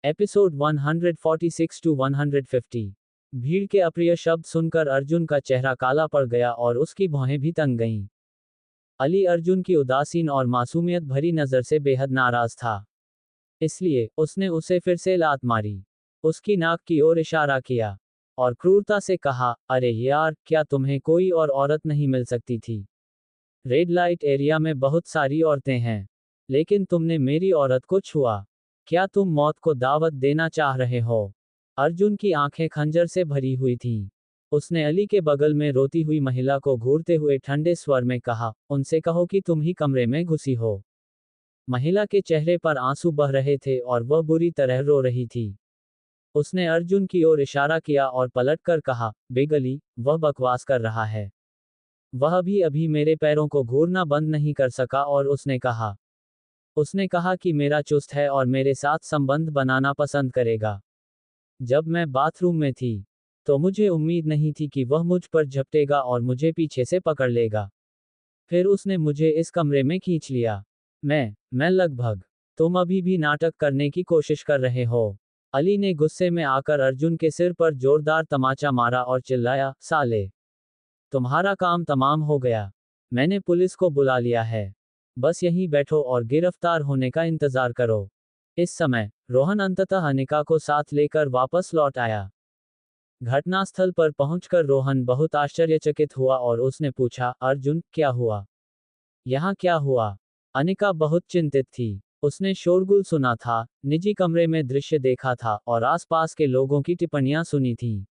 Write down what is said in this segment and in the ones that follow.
Episode 146 to 150। भीड़ के अप्रिय शब्द सुनकर अर्जुन का चेहरा काला पड़ गया और उसकी भौहें भी तंग गईं। अली अर्जुन की उदासीन और मासूमियत भरी नजर से बेहद नाराज था। इसलिए उसने उसे फिर से लात मारी, उसकी नाक की ओर इशारा किया और क्रूरता से कहा, अरे यार, क्या तुम्हें कोई और औरत नहीं मिल सकती थी? रेड लाइट एरिया में बहुत सारी औरतें हैं, लेकिन तुमने मेरी औरत को छुआ। क्या तुम मौत को दावत देना चाह रहे हो? अर्जुन की आंखें खंजर से भरी हुई थीं। उसने अली के बगल में रोती हुई महिला को घूरते हुए ठंडे स्वर में कहा, उनसे कहो कि तुम ही कमरे में घुसी हो। महिला के चेहरे पर आंसू बह रहे थे और वह बुरी तरह रो रही थी। उसने अर्जुन की ओर इशारा किया और पलटकर कहा, बिग अली, वह बकवास कर रहा है। वह भी अभी मेरे पैरों को घूरना बंद नहीं कर सका और उसने कहा कि मेरा चुस्त है और मेरे साथ संबंध बनाना पसंद करेगा। जब मैं बाथरूम में थी, तो मुझे उम्मीद नहीं थी कि वह मुझ पर झपटेगा और मुझे पीछे से पकड़ लेगा। फिर उसने मुझे इस कमरे में खींच लिया। मैं लगभग। तुम अभी भी नाटक करने की कोशिश कर रहे हो। अली ने गुस्से में आकर अर्जुन के सिर पर जोरदार तमाचा मारा और चिल्लाया, साले, तुम्हारा काम तमाम हो गया। मैंने पुलिस को बुला लिया है। बस यहीं बैठो और गिरफ्तार होने का इंतजार करो। इस समय रोहन अंततः अनिका को साथ लेकर वापस लौट आया। घटनास्थल पर पहुंचकर रोहन बहुत आश्चर्यचकित हुआ और उसने पूछा, अर्जुन, क्या हुआ? यहाँ क्या हुआ? अनिका बहुत चिंतित थी। उसने शोरगुल सुना था, निजी कमरे में दृश्य देखा था और आसपास के लोगों की टिप्पणियां सुनी थीं।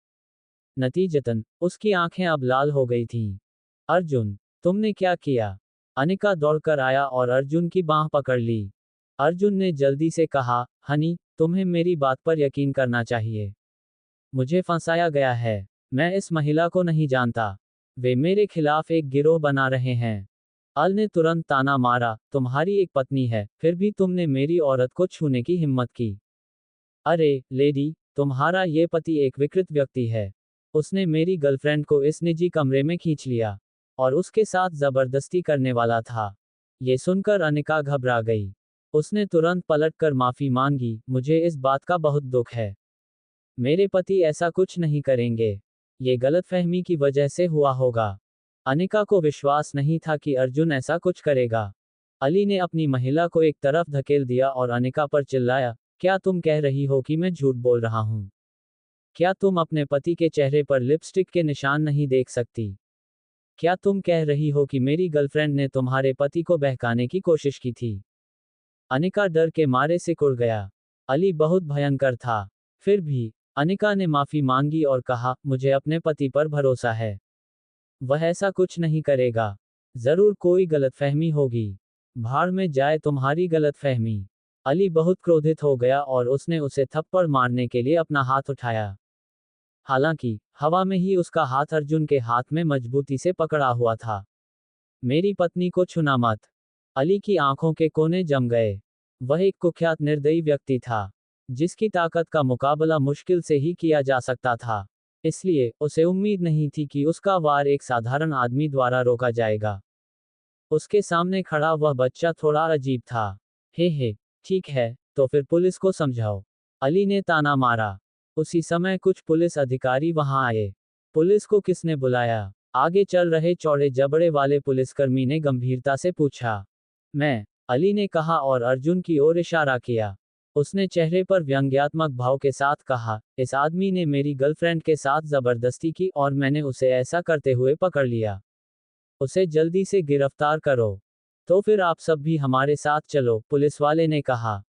नतीजतन उसकी आंखें अब लाल हो गई थीं। अर्जुन, तुमने क्या किया? अनिका दौड़कर आया और अर्जुन की बांह पकड़ ली। अर्जुन ने जल्दी से कहा, हनी, तुम्हें मेरी बात पर यकीन करना चाहिए। मुझे फंसाया गया है। मैं इस महिला को नहीं जानता। वे मेरे खिलाफ एक गिरोह बना रहे हैं। अल ने तुरंत ताना मारा, तुम्हारी एक पत्नी है, फिर भी तुमने मेरी औरत को छूने की हिम्मत की। अरे लेडी, तुम्हारा ये पति एक विकृत व्यक्ति है। उसने मेरी गर्लफ्रेंड को इस निजी कमरे में खींच लिया और उसके साथ जबरदस्ती करने वाला था। ये सुनकर अनिका घबरा गई। उसने तुरंत पलटकर माफी मांगी, मुझे इस बात का बहुत दुख है। मेरे पति ऐसा कुछ नहीं करेंगे। ये गलतफहमी की वजह से हुआ होगा। अनिका को विश्वास नहीं था कि अर्जुन ऐसा कुछ करेगा। अली ने अपनी महिला को एक तरफ धकेल दिया और अनिका पर चिल्लाया, क्या तुम कह रही हो कि मैं झूठ बोल रहा हूँ? क्या तुम अपने पति के चेहरे पर लिपस्टिक के निशान नहीं देख सकती? क्या तुम कह रही हो कि मेरी गर्लफ्रेंड ने तुम्हारे पति को बहकाने की कोशिश की थी? अनिका डर के मारे सिकुड़ गया। अली बहुत भयंकर था। फिर भी अनिका ने माफी मांगी और कहा, मुझे अपने पति पर भरोसा है। वह ऐसा कुछ नहीं करेगा। जरूर कोई गलतफहमी होगी। भाड़ में जाए तुम्हारी गलतफहमी। अली बहुत क्रोधित हो गया और उसने उसे थप्पड़ मारने के लिए अपना हाथ उठाया। हालांकि हवा में ही उसका हाथ अर्जुन के हाथ में मजबूती से पकड़ा हुआ था। मेरी पत्नी को छूना मत। अली की आंखों के कोने जम गए। वह एक कुख्यात निर्दयी व्यक्ति था, जिसकी ताकत का मुकाबला मुश्किल से ही किया जा सकता था। इसलिए उसे उम्मीद नहीं थी कि उसका वार एक साधारण आदमी द्वारा रोका जाएगा। उसके सामने खड़ा वह बच्चा थोड़ा अजीब था। हे, ठीक है, तो फिर पुलिस को समझाओ। अली ने ताना मारा। उसी समय कुछ पुलिस अधिकारी वहां आए। पुलिस को किसने बुलाया? आगे चल रहे चौड़े जबड़े वाले पुलिसकर्मी ने गंभीरता से पूछा। मैं, अली ने कहा और अर्जुन की ओर इशारा किया। उसने चेहरे पर व्यंग्यात्मक भाव के साथ कहा, इस आदमी ने मेरी गर्लफ्रेंड के साथ जबरदस्ती की और मैंने उसे ऐसा करते हुए पकड़ लिया। उसे जल्दी से गिरफ्तार करो। तो फिर आप सब भी हमारे साथ चलो, पुलिस वाले ने कहा।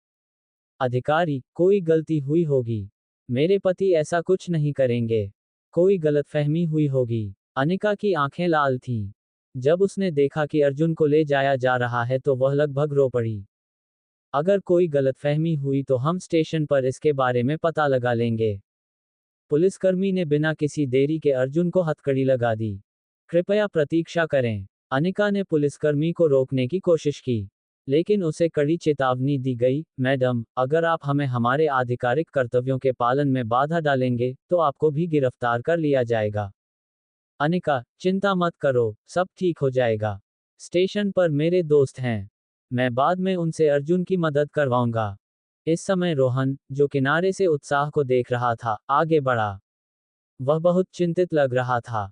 अधिकारी, कोई गलती हुई होगी। मेरे पति ऐसा कुछ नहीं करेंगे। कोई गलतफहमी हुई होगी। अनिका की आंखें लाल थीं। जब उसने देखा कि अर्जुन को ले जाया जा रहा है तो वह लगभग रो पड़ी। अगर कोई गलतफहमी हुई तो हम स्टेशन पर इसके बारे में पता लगा लेंगे। पुलिसकर्मी ने बिना किसी देरी के अर्जुन को हथकड़ी लगा दी। कृपया प्रतीक्षा करें। अनिका ने पुलिसकर्मी को रोकने की कोशिश की, लेकिन उसे कड़ी चेतावनी दी गई, मैडम, अगर आप हमें हमारे आधिकारिक कर्तव्यों के पालन में बाधा डालेंगे, तो आपको भी गिरफ्तार कर लिया जाएगा। अनिका, चिंता मत करो, सब ठीक हो जाएगा। स्टेशन पर मेरे दोस्त हैं। मैं बाद में उनसे अर्जुन की मदद करवाऊंगा। इस समय रोहन, जो किनारे से उत्साह को देख रहा था, आगे बढ़ा। वह बहुत चिंतित लग रहा था।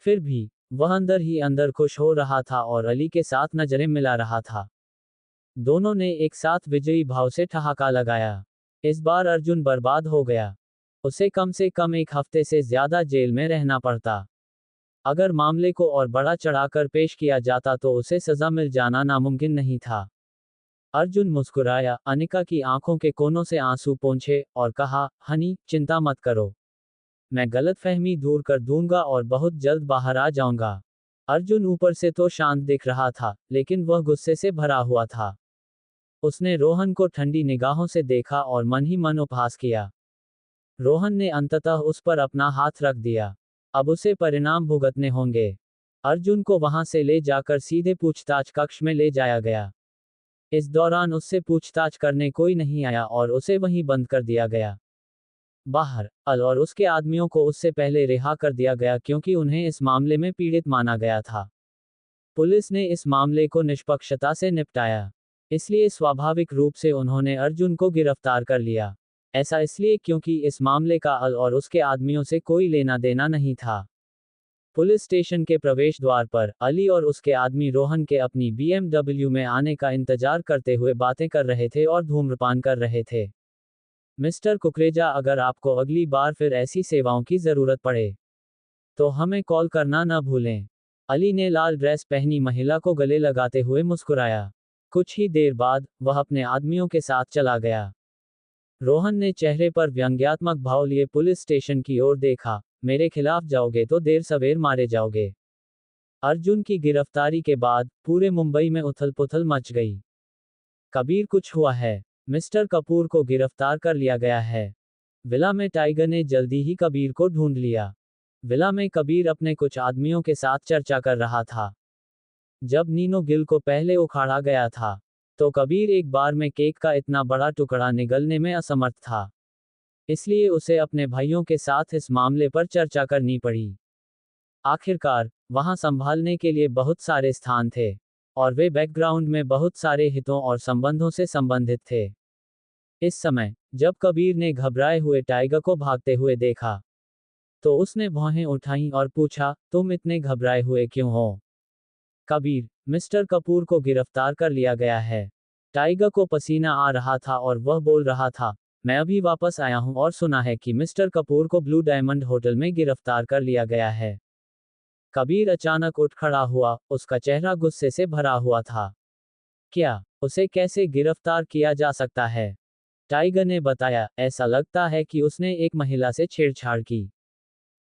फिर भी वह अंदर ही अंदर खुश हो रहा था और अली के साथ नजरें मिला रहा था। दोनों ने एक साथ विजयी भाव से ठहाका लगाया। इस बार अर्जुन बर्बाद हो गया। उसे कम से कम 1 हफ्ते से ज्यादा जेल में रहना पड़ता। अगर मामले को और बड़ा चढ़ाकर पेश किया जाता तो उसे सजा मिल जाना नामुमकिन नहीं था। अर्जुन मुस्कुराया, अनिका की आंखों के कोनों से आंसू पोंछे, और कहा, हनी, चिंता मत करो। मैं गलतफहमी दूर कर दूंगा और बहुत जल्द बाहर आ जाऊंगा। अर्जुन ऊपर से तो शांत दिख रहा था, लेकिन वह गुस्से से भरा हुआ था। उसने रोहन को ठंडी निगाहों से देखा और मन ही मन उपहास किया। रोहन ने अंततः उस पर अपना हाथ रख दिया। अब उसे परिणाम भुगतने होंगे। अर्जुन को वहां से ले जाकर सीधे पूछताछ कक्ष में ले जाया गया। इस दौरान उससे पूछताछ करने कोई नहीं आया और उसे वहीं बंद कर दिया गया। बाहर अल और उसके आदमियों को उससे पहले रिहा कर दिया गया क्योंकि उन्हें इस मामले में पीड़ित माना गया था। पुलिस ने इस मामले को निष्पक्षता से निपटाया, इसलिए स्वाभाविक रूप से उन्होंने अर्जुन को गिरफ्तार कर लिया। ऐसा इसलिए क्योंकि इस मामले का अल और उसके आदमियों से कोई लेना देना नहीं था। पुलिस स्टेशन के प्रवेश द्वार पर अली और उसके आदमी रोहन के अपनी BMW में आने का इंतजार करते हुए बातें कर रहे थे और धूम्रपान कर रहे थे। मिस्टर कुकरेजा, अगर आपको अगली बार फिर ऐसी सेवाओं की जरूरत पड़े तो हमें कॉल करना न भूलें। अली ने लाल ड्रेस पहनी महिला को गले लगाते हुए मुस्कुराया। कुछ ही देर बाद वह अपने आदमियों के साथ चला गया। रोहन ने चेहरे पर व्यंग्यात्मक भाव लिए पुलिस स्टेशन की ओर देखा। मेरे खिलाफ जाओगे तो देर सवेर मारे जाओगे। अर्जुन की गिरफ्तारी के बाद पूरे मुंबई में उथल पुथल मच गई। कबीर, कुछ हुआ है। मिस्टर कपूर को गिरफ्तार कर लिया गया है। विला में टाइगर ने जल्दी ही कबीर को ढूंढ लिया। विला में कबीर अपने कुछ आदमियों के साथ चर्चा कर रहा था। जब नीनो गिल को पहले उखाड़ा गया था तो कबीर एक बार में केक का इतना बड़ा टुकड़ा निगलने में असमर्थ था। इसलिए उसे अपने भाइयों के साथ इस मामले पर चर्चा करनी पड़ी। आखिरकार वहां संभालने के लिए बहुत सारे स्थान थे और वे बैकग्राउंड में बहुत सारे हितों और संबंधों से संबंधित थे। इस समय जब कबीर ने घबराए हुए टाइगर को भागते हुए देखा तो उसने भौहें उठाईं और पूछा, तुम इतने घबराए हुए क्यों हो? कबीर, मिस्टर कपूर को गिरफ्तार कर लिया गया है। टाइगर को पसीना आ रहा था और वह बोल रहा था, मैं अभी वापस आया हूं और सुना है कि मिस्टर कपूर को ब्लू डायमंड होटल में गिरफ्तार कर लिया गया है। कबीर अचानक उठ खड़ा हुआ, उसका चेहरा गुस्से से भरा हुआ था। क्या? उसे कैसे गिरफ्तार किया जा सकता है? टाइगर ने बताया, ऐसा लगता है कि उसने एक महिला से छेड़छाड़ की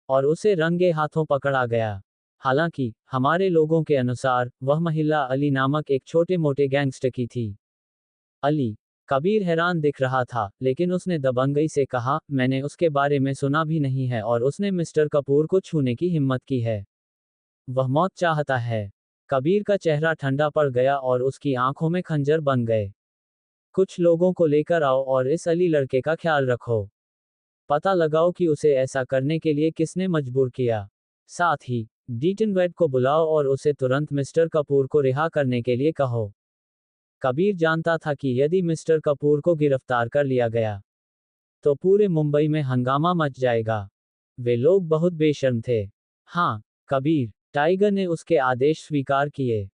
और उसे रंगे हाथों पकड़ा गया। हालांकि हमारे लोगों के अनुसार वह महिला अली नामक एक छोटे मोटे गैंगस्टर की थी। अली? कबीर हैरान दिख रहा था, लेकिन उसने दबंगई से कहा, मैंने उसके बारे में सुना भी नहीं है और उसने मिस्टर कपूर को छूने की हिम्मत की है। वह मौत चाहता है। कबीर का चेहरा ठंडा पड़ गया और उसकी आंखों में खंजर बन गए। कुछ लोगों को लेकर आओ और इस अली लड़के का ख्याल रखो। पता लगाओ कि उसे ऐसा करने के लिए किसने मजबूर किया। साथ ही डीटन वेड को बुलाओ और उसे तुरंत मिस्टर कपूर को रिहा करने के लिए कहो। कबीर जानता था कि यदि मिस्टर कपूर को गिरफ्तार कर लिया गया तो पूरे मुंबई में हंगामा मच जाएगा। वे लोग बहुत बेशर्म थे। हाँ, कबीर। टाइगर ने उसके आदेश स्वीकार किए।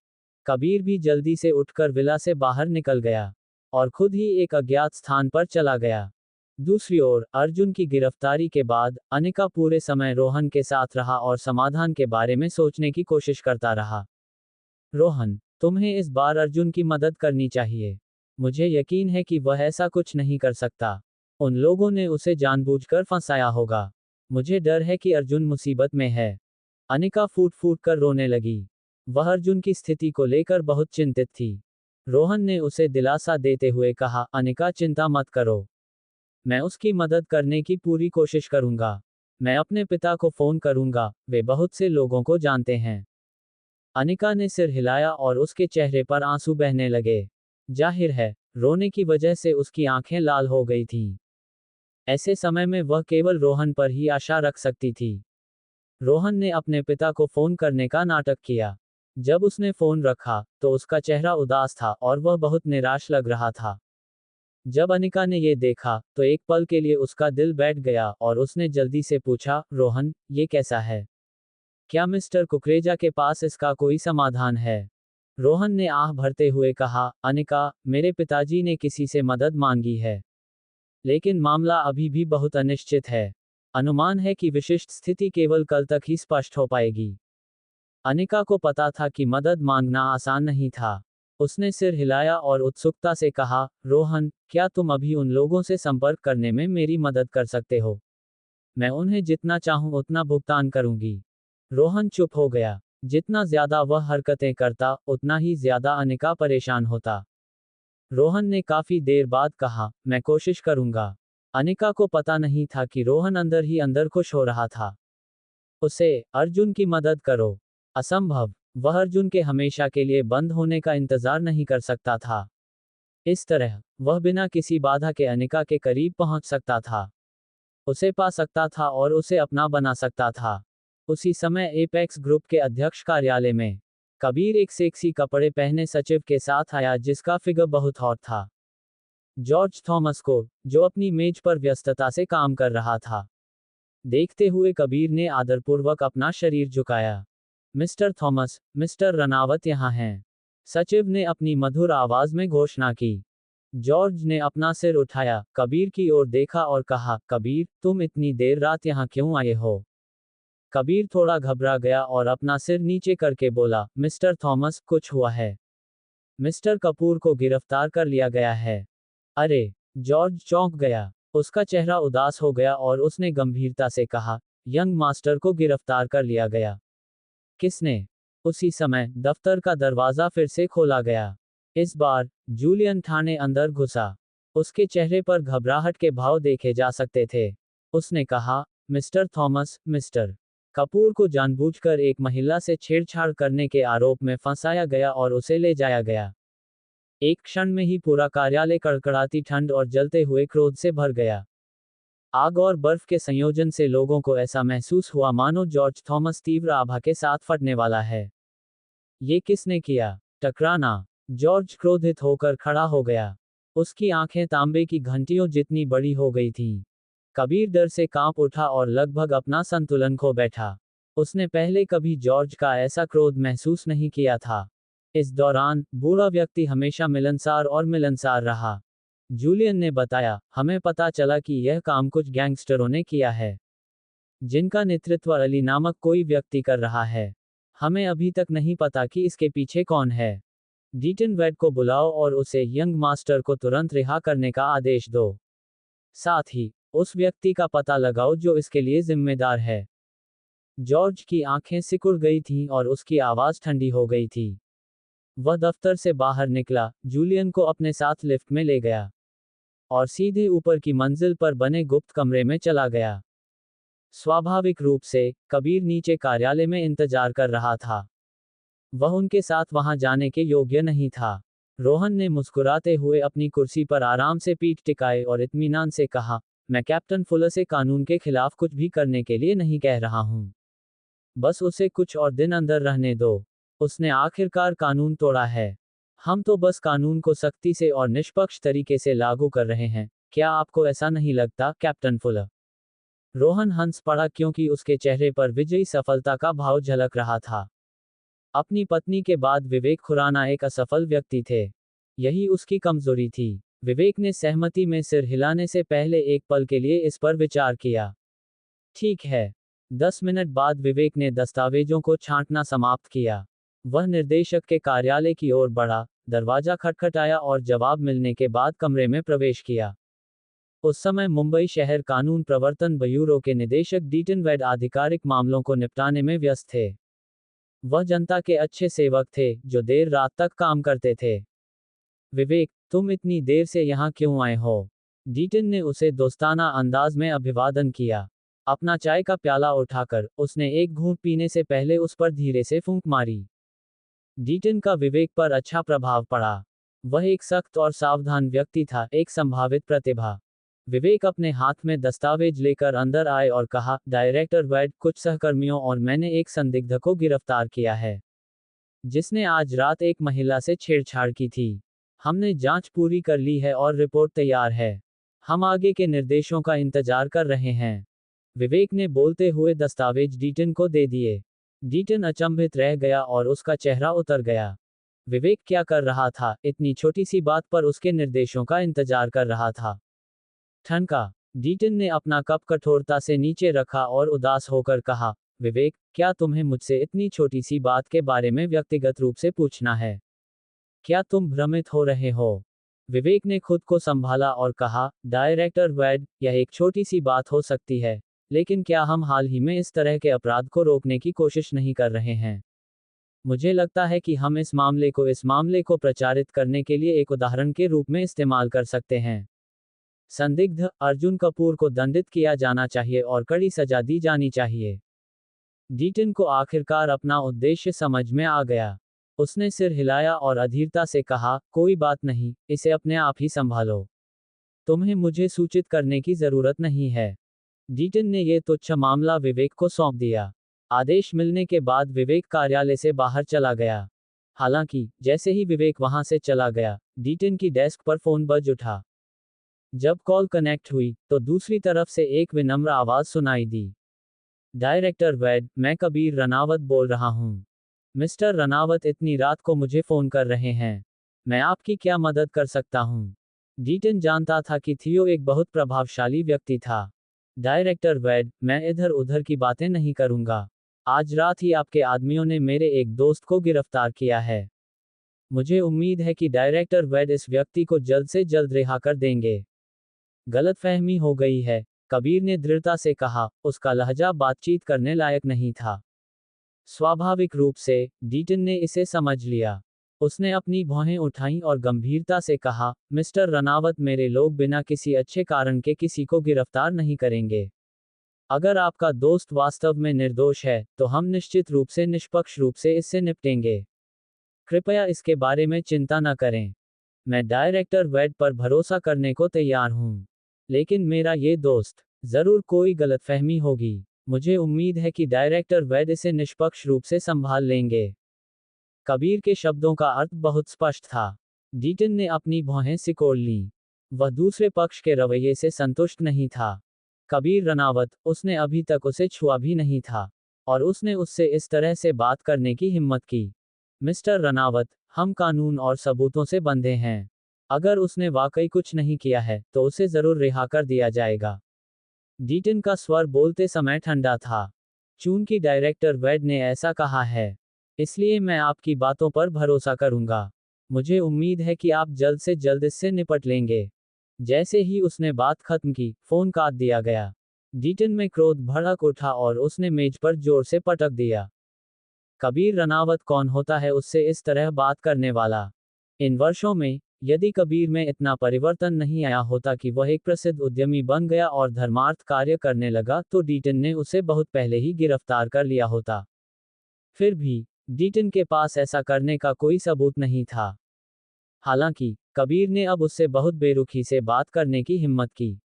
कबीर भी जल्दी से उठकर विला से बाहर निकल गया और खुद ही एक अज्ञात स्थान पर चला गया। दूसरी ओर अर्जुन की गिरफ्तारी के बाद अनिका पूरे समय रोहन के साथ रहा और समाधान के बारे में सोचने की कोशिश करता रहा। रोहन, तुम्हें इस बार अर्जुन की मदद करनी चाहिए। मुझे यकीन है कि वह ऐसा कुछ नहीं कर सकता। उन लोगों ने उसे जानबूझकर फंसाया होगा। मुझे डर है कि अर्जुन मुसीबत में है। अनिका फूट फूट कर रोने लगी। वह अर्जुन की स्थिति को लेकर बहुत चिंतित थी। रोहन ने उसे दिलासा देते हुए कहा, अनिका, चिंता मत करो। मैं उसकी मदद करने की पूरी कोशिश करूंगा। मैं अपने पिता को फोन करूंगा, वे बहुत से लोगों को जानते हैं। अनिका ने सिर हिलाया और उसके चेहरे पर आंसू बहने लगे। जाहिर है, रोने की वजह से उसकी आंखें लाल हो गई थीं। ऐसे समय में वह केवल रोहन पर ही आशा रख सकती थी। रोहन ने अपने पिता को फोन करने का नाटक किया। जब उसने फोन रखा तो उसका चेहरा उदास था और वह बहुत निराश लग रहा था। जब अनिका ने ये देखा तो एक पल के लिए उसका दिल बैठ गया और उसने जल्दी से पूछा, रोहन, ये कैसा है? क्या मिस्टर कुकरेजा के पास इसका कोई समाधान है? रोहन ने आह भरते हुए कहा, अनिका, मेरे पिताजी ने किसी से मदद मांगी है, लेकिन मामला अभी भी बहुत अनिश्चित है। अनुमान है कि विशिष्ट स्थिति केवल कल तक ही स्पष्ट हो पाएगी। अनिका को पता था कि मदद मांगना आसान नहीं था। उसने सिर हिलाया और उत्सुकता से कहा, रोहन, क्या तुम अभी उन लोगों से संपर्क करने में मेरी मदद कर सकते हो? मैं उन्हें जितना चाहूं उतना भुगतान करूंगी। रोहन चुप हो गया। जितना ज्यादा वह हरकतें करता, उतना ही ज्यादा अनिका परेशान होता। रोहन ने काफी देर बाद कहा, मैं कोशिश करूंगा। अनिका को पता नहीं था कि रोहन अंदर ही अंदर खुश हो रहा था। उसे अर्जुन की मदद करो? असंभव। वह अर्जुन के हमेशा के लिए बंद होने का इंतजार नहीं कर सकता था। इस तरह वह बिना किसी बाधा के अनिका के करीब पहुंच सकता था, उसे पा सकता था और उसे अपना बना सकता था। उसी समय एपेक्स ग्रुप के अध्यक्ष कार्यालय में कबीर एक सेक्सी कपड़े पहने सचिव के साथ आया जिसका फिगर बहुत हॉट था। जॉर्ज थॉमस को, जो अपनी मेज पर व्यस्तता से काम कर रहा था, देखते हुए कबीर ने आदरपूर्वक अपना शरीर झुकाया। मिस्टर थॉमस, मिस्टर रनावत यहाँ हैं। सचिव ने अपनी मधुर आवाज में घोषणा की। जॉर्ज ने अपना सिर उठाया, कबीर की ओर देखा और कहा, कबीर, तुम इतनी देर रात यहाँ क्यों आए हो? कबीर थोड़ा घबरा गया और अपना सिर नीचे करके बोला, मिस्टर थॉमस, कुछ हुआ है। मिस्टर कपूर को गिरफ्तार कर लिया गया है। अरे! जॉर्ज चौंक गया। उसका चेहरा उदास हो गया और उसने गंभीरता से कहा, यंग मास्टर को गिरफ्तार कर लिया गया। किसने? उसी समय दफ्तर का दरवाजा फिर से खोला गया। इस बार जूलियन ठाणे अंदर घुसा। उसके चेहरे पर घबराहट के भाव देखे जा सकते थे। उसने कहा, मिस्टर थॉमस, मिस्टर कपूर को जानबूझकर एक महिला से छेड़छाड़ करने के आरोप में फंसाया गया और उसे ले जाया गया। एक क्षण में ही पूरा कार्यालय कड़कड़ाती ठंड और जलते हुए क्रोध से भर गया। आग और बर्फ के संयोजन से लोगों को ऐसा महसूस हुआ मानो जॉर्ज थॉमस तीव्र आभा के साथ फटने वाला है। ये किसने किया? टकराना। जॉर्ज क्रोधित होकर खड़ा हो गया। उसकी आंखें तांबे की घंटियों जितनी बड़ी हो गई थीं। कबीर डर से कांप उठा और लगभग अपना संतुलन खो बैठा। उसने पहले कभी जॉर्ज का ऐसा क्रोध महसूस नहीं किया था। इस दौरान बूढ़ा व्यक्ति हमेशा मिलनसार और मिलनसार रहा। जूलियन ने बताया, हमें पता चला कि यह काम कुछ गैंगस्टरों ने किया है, जिनका नेतृत्व अली नामक कोई व्यक्ति कर रहा है। हमें अभी तक नहीं पता कि इसके पीछे कौन है। डीटन वेड को बुलाओ और उसे यंग मास्टर को तुरंत रिहा करने का आदेश दो। साथ ही उस व्यक्ति का पता लगाओ जो इसके लिए जिम्मेदार है। जॉर्ज की आंखें सिकुड़ गई थीं और उसकी आवाज ठंडी हो गई थी। वह दफ्तर से बाहर निकला, जूलियन को अपने साथ लिफ्ट में ले गया और सीधे ऊपर की मंजिल पर बने गुप्त कमरे में चला गया। स्वाभाविक रूप से कबीर नीचे कार्यालय में इंतजार कर रहा था। वह उनके साथ वहां जाने के योग्य नहीं था। रोहन ने मुस्कुराते हुए अपनी कुर्सी पर आराम से पीठ टिकाए और इत्मीनान से कहा, मैं कैप्टन फुलर से कानून के खिलाफ कुछ भी करने के लिए नहीं कह रहा हूं। बस उसे कुछ और दिन अंदर रहने दो। उसने आखिरकार कानून तोड़ा है। हम तो बस कानून को सख्ती से और निष्पक्ष तरीके से लागू कर रहे हैं। क्या आपको ऐसा नहीं लगता, कैप्टन फुलर? रोहन हंस पड़ा क्योंकि उसके चेहरे पर विजयी सफलता का भाव झलक रहा था। अपनी पत्नी के बाद विवेक खुराना एक असफल व्यक्ति थे। यही उसकी कमजोरी थी। विवेक ने सहमति में सिर हिलाने से पहले एक पल के लिए इस पर विचार किया। ठीक है। 10 मिनट बाद विवेक ने दस्तावेजों को छांटना समाप्त किया। वह निर्देशक के कार्यालय की ओर बढ़ा, दरवाजा खटखटाया और जवाब मिलने के बाद कमरे में प्रवेश किया। उस समय मुंबई शहर कानून प्रवर्तन ब्यूरो के निदेशक डीटन वेड आधिकारिक मामलों को निपटाने में व्यस्त थे। वह जनता के अच्छे सेवक थे, जो देर रात तक काम करते थे। विवेक, तुम इतनी देर से यहाँ क्यों आए हो? डीटन ने उसे दोस्ताना अंदाज में अभिवादन किया। अपना चाय का प्याला उठाकर उसने एक घूंट पीने से पहले उस पर धीरे से फूंक मारी। डीटन का विवेक पर अच्छा प्रभाव पड़ा। वह एक सख्त और सावधान व्यक्ति था, एक संभावित प्रतिभा। विवेक अपने हाथ में दस्तावेज लेकर अंदर आए और कहा, डायरेक्टर वेड, कुछ सहकर्मियों और मैंने एक संदिग्ध को गिरफ्तार किया है, जिसने आज रात एक महिला से छेड़छाड़ की थी। हमने जांच पूरी कर ली है और रिपोर्ट तैयार है। हम आगे के निर्देशों का इंतजार कर रहे हैं। विवेक ने बोलते हुए दस्तावेज डीटन को दे दिए। डीटन अचंभित रह गया और उसका चेहरा उतर गया। विवेक क्या कर रहा था, इतनी छोटी सी बात पर उसके निर्देशों का इंतजार कर रहा था। ठनका। डीटन ने अपना कप कठोरता से नीचे रखा और उदास होकर कहा, विवेक, क्या तुम्हें मुझसे इतनी छोटी सी बात के बारे में व्यक्तिगत रूप से पूछना है? क्या तुम भ्रमित हो रहे हो? विवेक ने खुद को संभाला और कहा, डायरेक्टर वेड, यह एक छोटी सी बात हो सकती है, लेकिन क्या हम हाल ही में इस तरह के अपराध को रोकने की कोशिश नहीं कर रहे हैं? मुझे लगता है कि हम इस मामले को प्रचारित करने के लिए एक उदाहरण के रूप में इस्तेमाल कर सकते हैं। संदिग्ध अर्जुन कपूर को दंडित किया जाना चाहिए और कड़ी सजा दी जानी चाहिए। डीटन को आखिरकार अपना उद्देश्य समझ में आ गया। उसने सिर हिलाया और अधीरता से कहा, कोई बात नहीं, इसे अपने आप ही संभालो। तुम्हें मुझे सूचित करने की जरूरत नहीं है। डीटन ने यह तुच्छ मामला विवेक को सौंप दिया। आदेश मिलने के बाद विवेक कार्यालय से बाहर चला गया। हालांकि जैसे ही विवेक वहां से चला गया, डीटन की डेस्क पर फोन बज उठा। जब कॉल कनेक्ट हुई, तो दूसरी तरफ से एक विनम्र आवाज सुनाई दी। डायरेक्टर वेड, मैं कबीर रनावत बोल रहा हूँ। मिस्टर रनावत इतनी रात को मुझे फोन कर रहे हैं। मैं आपकी क्या मदद कर सकता हूँ? डीटन जानता था कि थियो एक बहुत प्रभावशाली व्यक्ति था। डायरेक्टर वेड, मैं इधर उधर की बातें नहीं करूंगा। आज रात ही आपके आदमियों ने मेरे एक दोस्त को गिरफ्तार किया है। मुझे उम्मीद है कि डायरेक्टर वेड इस व्यक्ति को जल्द से जल्द रिहा कर देंगे। गलतफहमी हो गई है, कबीर ने दृढ़ता से कहा। उसका लहजा बातचीत करने लायक नहीं था। स्वाभाविक रूप से, डीटन ने इसे समझ लिया। उसने अपनी भौहें उठाईं और गंभीरता से कहा, मिस्टर रनावत, मेरे लोग बिना किसी अच्छे कारण के किसी को गिरफ्तार नहीं करेंगे। अगर आपका दोस्त वास्तव में निर्दोष है, तो हम निश्चित रूप से निष्पक्ष रूप से इससे निपटेंगे। कृपया इसके बारे में चिंता न करें। मैं डायरेक्टर वेड पर भरोसा करने को तैयार हूं। लेकिन मेरा ये दोस्त, जरूर कोई गलतफहमी होगी। मुझे उम्मीद है कि डायरेक्टर वेड इसे निष्पक्ष रूप से संभाल लेंगे। कबीर के शब्दों का अर्थ बहुत स्पष्ट था। डीटन ने अपनी भौहें सिकोड़ लीं। वह दूसरे पक्ष के रवैये से संतुष्ट नहीं था। कबीर रनावत, उसने अभी तक उसे छुआ भी नहीं था, और उसने उससे इस तरह से बात करने की हिम्मत की। मिस्टर रनावत, हम कानून और सबूतों से बंधे हैं। अगर उसने वाकई कुछ नहीं किया है, तो उसे जरूर रिहा कर दिया जाएगा। डीटन का स्वर बोलते समय ठंडा था। चूंकि डायरेक्टर वेड ने ऐसा कहा है, इसलिए मैं आपकी बातों पर भरोसा करूंगा। मुझे उम्मीद है कि आप जल्द से जल्द इससे निपट लेंगे। जैसे ही उसने बात खत्म की, फोन काट दिया गया। डीटन में क्रोध भड़क उठा और उसने मेज पर जोर से पटक दिया। कबीर रनावत कौन होता है उससे इस तरह बात करने वाला? इन वर्षों में, यदि कबीर में इतना परिवर्तन नहीं आया होता कि वह एक प्रसिद्ध उद्यमी बन गया और धर्मार्थ कार्य करने लगा, तो डीटन ने उसे बहुत पहले ही गिरफ्तार कर लिया होता। फिर भी, डीटन के पास ऐसा करने का कोई सबूत नहीं था। हालांकि, कबीर ने अब उससे बहुत बेरुखी से बात करने की हिम्मत की।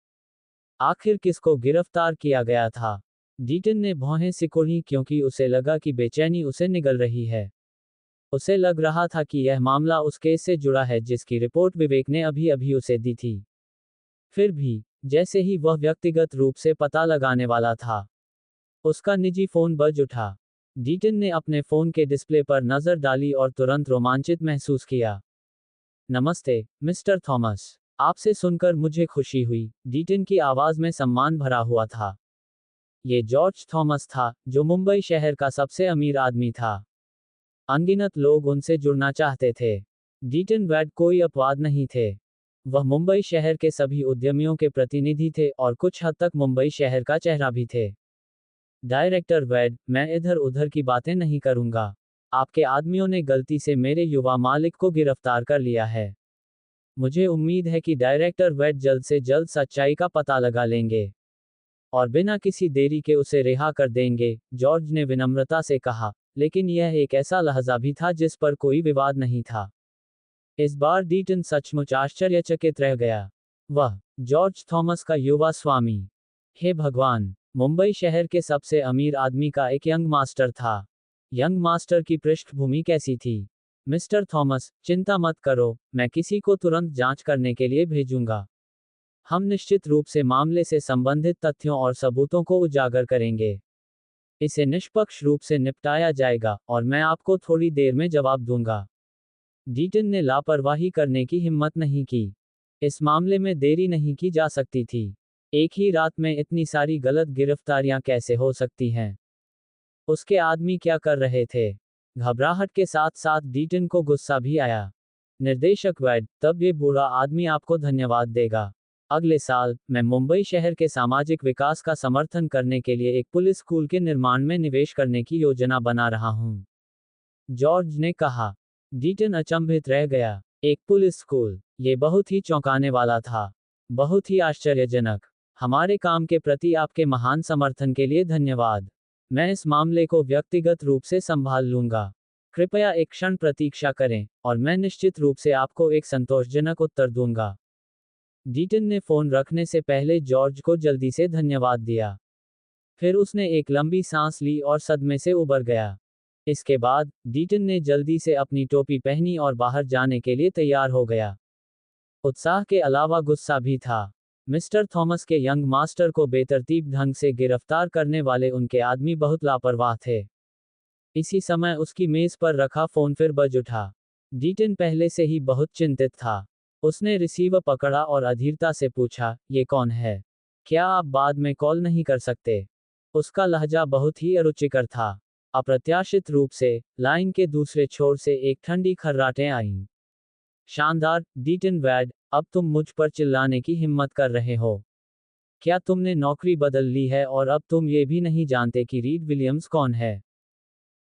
आखिर किसको गिरफ्तार किया गया था? डीटन ने भौहें सिकोड़ी क्योंकि उसे लगा कि बेचैनी उसे निगल रही है। उसे लग रहा था कि यह मामला उस केस से जुड़ा है जिसकी रिपोर्ट विवेक ने अभी अभी उसे दी थी। फिर भी, जैसे ही वह व्यक्तिगत रूप से पता लगाने वाला था, उसका निजी फोन बज उठा। डीटन ने अपने फोन के डिस्प्ले पर नजर डाली और तुरंत रोमांचित महसूस किया। नमस्ते, मिस्टर थॉमस। आपसे सुनकर मुझे खुशी हुई। डीटन की आवाज में सम्मान भरा हुआ था। ये जॉर्ज थॉमस था, जो मुंबई शहर का सबसे अमीर आदमी था। अनगिनत लोग उनसे जुड़ना चाहते थे। डीटन वेड कोई अपवाद नहीं थे। वह मुंबई शहर के सभी उद्यमियों के प्रतिनिधि थे और कुछ हद तक मुंबई शहर का चेहरा भी थे। डायरेक्टर वेड, मैं इधर उधर की बातें नहीं करूंगा। आपके आदमियों ने गलती से मेरे युवा मालिक को गिरफ्तार कर लिया है। मुझे उम्मीद है कि डायरेक्टर वेड जल्द से जल्द सच्चाई का पता लगा लेंगे और बिना किसी देरी के उसे रिहा कर देंगे, जॉर्ज ने विनम्रता से कहा। लेकिन यह एक ऐसा लहजा भी था जिस पर कोई विवाद नहीं था। इस बार डीटन सचमुच आश्चर्यचकित रह गया। वह, जॉर्ज थॉमस का युवा स्वामी, हे भगवान, मुंबई शहर के सबसे अमीर आदमी का एक यंग मास्टर था। यंग मास्टर की पृष्ठभूमि कैसी थी? मिस्टर थॉमस, चिंता मत करो, मैं किसी को तुरंत जांच करने के लिए भेजूंगा। हम निश्चित रूप से मामले से संबंधित तथ्यों और सबूतों को उजागर करेंगे। इसे निष्पक्ष रूप से निपटाया जाएगा और मैं आपको थोड़ी देर में जवाब दूंगा। डीटन ने लापरवाही करने की हिम्मत नहीं की। इस मामले में देरी नहीं की जा सकती थी। एक ही रात में इतनी सारी गलत गिरफ्तारियां कैसे हो सकती हैं? उसके आदमी क्या कर रहे थे? घबराहट के साथ साथ डीटन को गुस्सा भी आया। निर्देशक वैड, तब ये बूढ़ा आदमी आपको धन्यवाद देगा। अगले साल, मैं मुंबई शहर के सामाजिक विकास का समर्थन करने के लिए एक पुलिस स्कूल के निर्माण में निवेश करने की योजना बना रहा हूँ, जॉर्ज ने कहा। डीटन अचंभित रह गया। एक पुलिस स्कूल, ये बहुत ही चौंकाने वाला था। बहुत ही आश्चर्यजनक। हमारे काम के प्रति आपके महान समर्थन के लिए धन्यवाद। मैं इस मामले को व्यक्तिगत रूप से संभाल लूंगा। कृपया एक क्षण प्रतीक्षा करें, और मैं निश्चित रूप से आपको एक संतोषजनक उत्तर दूंगा। डीटन ने फोन रखने से पहले जॉर्ज को जल्दी से धन्यवाद दिया। फिर उसने एक लंबी सांस ली और सदमे से उबर गया। इसके बाद, डीटन ने जल्दी से अपनी टोपी पहनी और बाहर जाने के लिए तैयार हो गया। उत्साह के अलावा गुस्सा भी था। मिस्टर थॉमस के यंग मास्टर को बेतरतीब ढंग से गिरफ्तार करने वाले उनके आदमी बहुत लापरवाह थे। इसी समय उसकी मेज पर रखा फोन फिर बज उठा। डीटन पहले से ही बहुत चिंतित था। उसने रिसीवर पकड़ा और अधीरता से पूछा, ये कौन है? क्या आप बाद में कॉल नहीं कर सकते? उसका लहजा बहुत ही अरुचिकर था। अप्रत्याशित रूप से, लाइन के दूसरे छोर से एक ठंडी खर्राटें आईं। शानदार, डीटन वैड, अब तुम मुझ पर चिल्लाने की हिम्मत कर रहे हो? क्या तुमने नौकरी बदल ली है और अब तुम ये भी नहीं जानते कि रीड विलियम्स कौन है?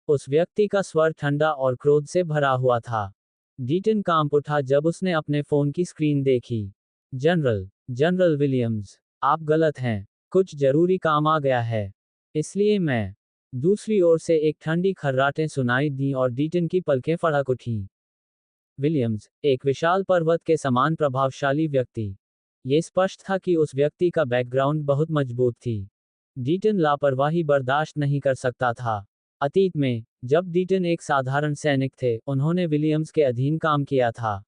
उस व्यक्ति का स्वर ठंडा और क्रोध से भरा हुआ था। डीटन कांप उठा जब उसने अपने फोन की स्क्रीन देखी। जनरल विलियम्स, आप गलत हैं। कुछ जरूरी काम आ गया है, इसलिए मैं। दूसरी ओर से एक ठंडी खर्राटें सुनाई दी और डीटन की पलकें फड़क उठीं। विलियम्स, एक विशाल पर्वत के समान प्रभावशाली व्यक्ति। ये स्पष्ट था कि उस व्यक्ति का बैकग्राउंड बहुत मजबूत थी। डीटन लापरवाही बर्दाश्त नहीं कर सकता था। अतीत में, जब डीटन एक साधारण सैनिक थे, उन्होंने विलियम्स के अधीन काम किया था।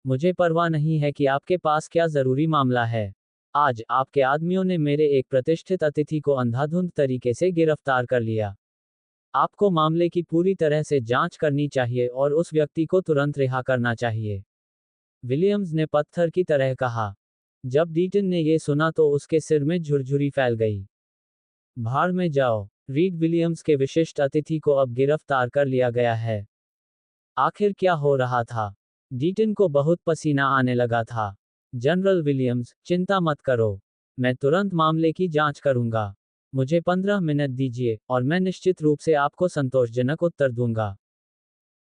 मुझे परवाह नहीं है कि आपके पास क्या जरूरी मामला है। आज, आपके आदमियों ने मेरे एक प्रतिष्ठित अतिथि को अंधाधुंध तरीके से गिरफ्तार कर लिया। आपको मामले की पूरी तरह से जांच करनी चाहिए और उस व्यक्ति को तुरंत रिहा करना चाहिए, विलियम्स ने पत्थर की तरह कहा। जब डीटन ने यह सुना तो उसके सिर में झुरझुरी फैल गई। भाड़ में जाओ, रीड विलियम्स के विशिष्ट अतिथि को अब गिरफ्तार कर लिया गया है। आखिर क्या हो रहा था? डीटन को बहुत पसीना आने लगा था। जनरल विलियम्स, चिंता मत करो, मैं तुरंत मामले की जांच करूंगा। मुझे 15 मिनट दीजिए, और मैं निश्चित रूप से आपको संतोषजनक उत्तर दूंगा।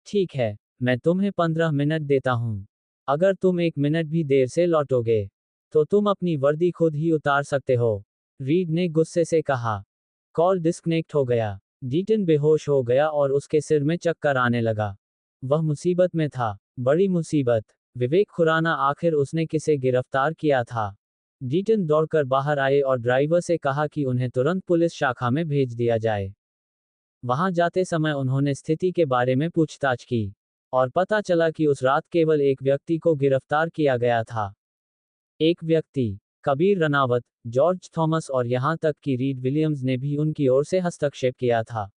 ठीक है, मैं तुम्हें 15 मिनट देता हूं। अगर तुम 1 मिनट भी देर से लौटोगे, तो तुम अपनी वर्दी खुद ही उतार सकते हो, रीड ने गुस्से से कहा। कॉल डिस्कनेक्ट हो गया। डीटन बेहोश हो गया और उसके सिर में चक्कर आने लगा। वह मुसीबत में था, बड़ी मुसीबत। विवेक खुराना, आखिर उसने किसे गिरफ्तार किया था? डीटन दौड़कर बाहर आए और ड्राइवर से कहा कि उन्हें तुरंत पुलिस शाखा में भेज दिया जाए। वहां जाते समय उन्होंने स्थिति के बारे में पूछताछ की, और पता चला कि उस रात केवल एक व्यक्ति को गिरफ्तार किया गया था। एक व्यक्ति, कबीर रनावत, जॉर्ज थॉमस, और यहां तक कि रीड विलियम्स ने भी उनकी ओर से हस्तक्षेप किया था।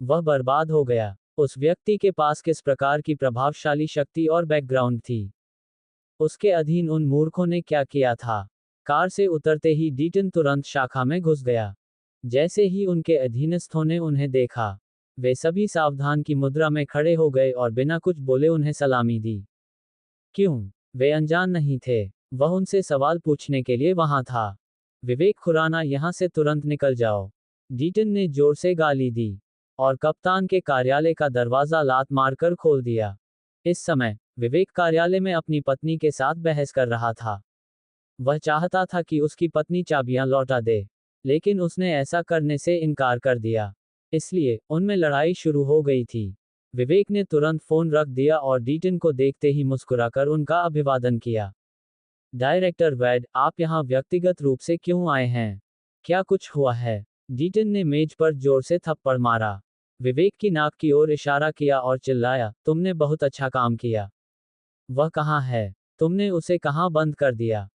वह बर्बाद हो गया। उस व्यक्ति के पास किस प्रकार की प्रभावशाली शक्ति और बैकग्राउंड थी? उसके अधीन उन मूर्खों ने क्या किया था? कार से उतरते ही डीटन तुरंत शाखा में घुस गया। जैसे ही उनके अधीनस्थों ने उन्हें देखा, वे सभी सावधान की मुद्रा में खड़े हो गए और बिना कुछ बोले उन्हें सलामी दी। क्यों? वे अनजान नहीं थे। वह उनसे सवाल पूछने के लिए वहां था। विवेक खुराना, यहां से तुरंत निकल जाओ, डीटन ने जोर से गाली दी, और कप्तान के कार्यालय का दरवाजा लात मारकर खोल दिया। इस समय, विवेक कार्यालय में अपनी पत्नी के साथ बहस कर रहा था। वह चाहता था कि उसकी पत्नी चाबियां लौटा दे, लेकिन उसने ऐसा करने से इनकार कर दिया। इसलिए, उनमें लड़ाई शुरू हो गई थी। विवेक ने तुरंत फोन रख दिया और डीटन को देखते ही मुस्कुराकर उनका अभिवादन किया। डायरेक्टर वैड, आप यहाँ व्यक्तिगत रूप से क्यों आए हैं? क्या कुछ हुआ है? डीटन ने मेज पर जोर से थप्पड़ मारा। विवेक की नाक की ओर इशारा किया और चिल्लाया, तुमने बहुत अच्छा काम किया। वह कहाँ है? तुमने उसे कहाँ बंद कर दिया?